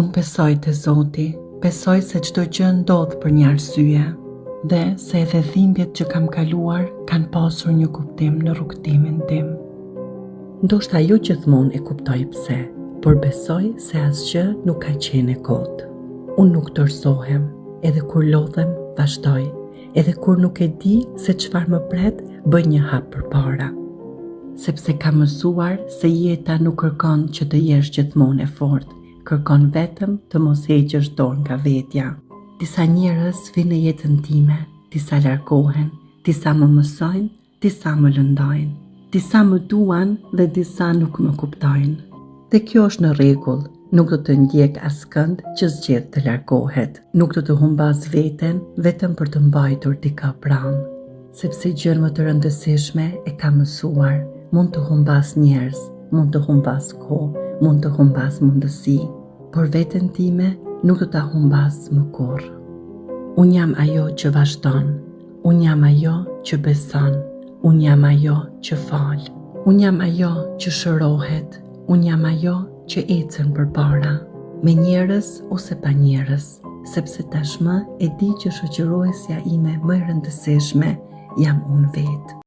Unë besoj te Zoti, besoj se çdo gjë ndodh për një arsye, dhe se edhe dhimbjet që kam kaluar kanë pasur një kuptim në rrugtimin tim. Ndoshta jo gjithmonë e kuptoj pse, por besoj se asgjë nuk ka qenë e kotë. Unë nuk tërsohem, edhe kur lodhem, vazhdoj, edhe kur nuk e di se çfarë më pret, bëj një hap përpara. Sepse kam mësuar se jeta nuk kërkon që të jesh gjithmonë e fortë, kërkon vetëm të mos heqësh dorë nga vetja. Disa njerëz vinë në jetën time, disa largohen, disa më mësojnë, disa më lëndojnë, disa më duan dhe disa nuk më kuptojnë. Dhe kjo është në rregull, nuk do të ndjek askënd që zgjedh të largohet, nuk do të humbas veten vetëm për të mbajtur dikë pranë, sepse gjën më të rëndësishme e kam mësuar, mund të humbas njerëz, mund të humbas kohë, mund të humbas mundësi, por veten time nuk do ta humbas më kurrë. Unë jam ajo që vazhdon, unë jam ajo që beson, unë jam ajo që fal, unë jam ajo që shërohet, unë jam ajo që ecën përpara, me njerëz ose pa njerëz, sepse tashmë e di që shoqëruesja ime më e rëndësishme jam unë vetë.